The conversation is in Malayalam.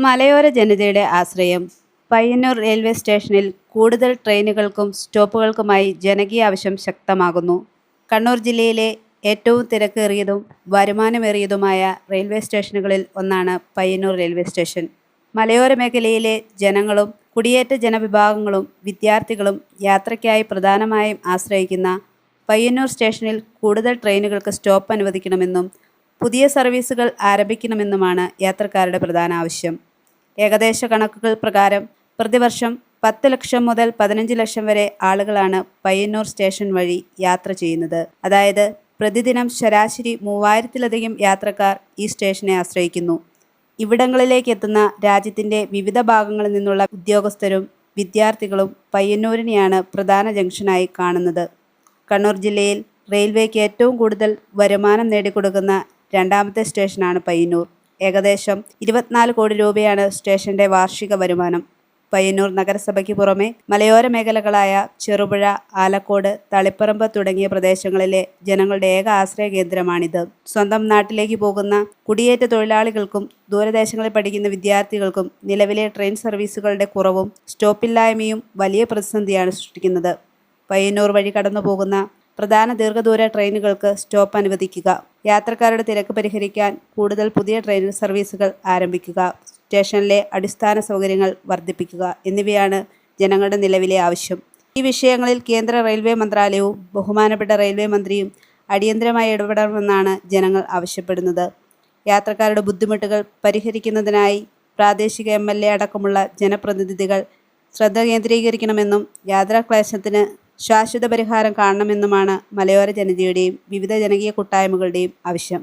മലയോര ജനതയുടെ ആശ്രയം. പയ്യന്നൂർ റെയിൽവേ സ്റ്റേഷനിൽ കൂടുതൽ ട്രെയിനുകൾക്കും സ്റ്റോപ്പുകൾക്കുമായി ജനകീയ ആവശ്യം ശക്തമാകുന്നു. കണ്ണൂർ ജില്ലയിലെ ഏറ്റവും തിരക്കേറിയതും വരുമാനമേറിയതുമായ റെയിൽവേ സ്റ്റേഷനുകളിൽ ഒന്നാണ് പയ്യന്നൂർ റെയിൽവേ സ്റ്റേഷൻ. മലയോര മേഖലയിലെ ജനങ്ങളും കുടിയേറ്റ ജനവിഭാഗങ്ങളും വിദ്യാർത്ഥികളും യാത്രയ്ക്കായി പ്രധാനമായും ആശ്രയിക്കുന്ന പയ്യന്നൂർ സ്റ്റേഷനിൽ കൂടുതൽ ട്രെയിനുകൾക്ക് സ്റ്റോപ്പ് അനുവദിക്കണമെന്നും പുതിയ സർവീസുകൾ ആരംഭിക്കണമെന്നുമാണ് യാത്രക്കാരുടെ പ്രധാന ആവശ്യം. ഏകദേശ കണക്കുകൾ പ്രകാരം പ്രതിവർഷം 10 ലക്ഷം മുതൽ 15 ലക്ഷം വരെ ആളുകളാണ് പയ്യന്നൂർ സ്റ്റേഷൻ വഴി യാത്ര ചെയ്യുന്നത്. അതായത് പ്രതിദിനം ശരാശരി 3000-ലധികം യാത്രക്കാർ ഈ സ്റ്റേഷനെ ആശ്രയിക്കുന്നു. ഇവിടങ്ങളിലേക്ക് എത്തുന്ന രാജ്യത്തിൻ്റെ വിവിധ ഭാഗങ്ങളിൽ നിന്നുള്ള ഉദ്യോഗസ്ഥരും വിദ്യാർത്ഥികളും പയ്യന്നൂരിനെയാണ് പ്രധാന ജംഗ്ഷനായി കാണുന്നത്. കണ്ണൂർ ജില്ലയിൽ റെയിൽവേക്ക് ഏറ്റവും കൂടുതൽ വരുമാനം നേടിക്കൊടുക്കുന്ന രണ്ടാമത്തെ സ്റ്റേഷനാണ് പയ്യന്നൂർ. ഏകദേശം 24 കോടി രൂപയാണ് സ്റ്റേഷന്റെ വാർഷിക വരുമാനം. പയ്യന്നൂർ നഗരസഭയ്ക്ക് പുറമെ മലയോര മേഖലകളായ ചെറുപുഴ, ആലക്കോട്, തളിപ്പറമ്പ് തുടങ്ങിയ പ്രദേശങ്ങളിലെ ജനങ്ങളുടെ ഏക ആശ്രയ കേന്ദ്രമാണിത്. സ്വന്തം നാട്ടിലേക്ക് പോകുന്ന കുടിയേറ്റ തൊഴിലാളികൾക്കും ദൂരദേശങ്ങളിൽ പഠിക്കുന്ന വിദ്യാർത്ഥികൾക്കും നിലവിലെ ട്രെയിൻ സർവീസുകളുടെ കുറവും സ്റ്റോപ്പില്ലായ്മയും വലിയ പ്രതിസന്ധിയാണ് സൃഷ്ടിക്കുന്നത്. പയ്യന്നൂർ വഴി കടന്നു പോകുന്ന പ്രധാന ദീർഘദൂര ട്രെയിനുകൾക്ക് സ്റ്റോപ്പ് അനുവദിക്കുക, യാത്രക്കാരുടെ തിരക്ക് പരിഹരിക്കാൻ കൂടുതൽ പുതിയ ട്രെയിൻ സർവീസുകൾ ആരംഭിക്കുക, സ്റ്റേഷനിലെ അടിസ്ഥാന സൗകര്യങ്ങൾ വർദ്ധിപ്പിക്കുക എന്നിവയാണ് ജനങ്ങളുടെ നിലവിലെ ആവശ്യം. ഈ വിഷയങ്ങളിൽ കേന്ദ്ര റെയിൽവേ മന്ത്രാലയവും ബഹുമാനപ്പെട്ട റെയിൽവേ മന്ത്രിയും അടിയന്തരമായി ഇടപെടണമെന്നാണ് ജനങ്ങൾ ആവശ്യപ്പെടുന്നത്. യാത്രക്കാരുടെ ബുദ്ധിമുട്ടുകൾ പരിഹരിക്കുന്നതിനായി പ്രാദേശിക MLA അടക്കമുള്ള ജനപ്രതിനിധികൾ ശ്രദ്ധ കേന്ദ്രീകരിക്കണമെന്നും യാത്രാക്ലേശത്തിന് ശാശ്വത പരിഹാരം കാണണമെന്നുമാണ് മലയോര ജനതയുടെയും വിവിധ ജനകീയ കൂട്ടായ്മകളുടെയും ആവശ്യം.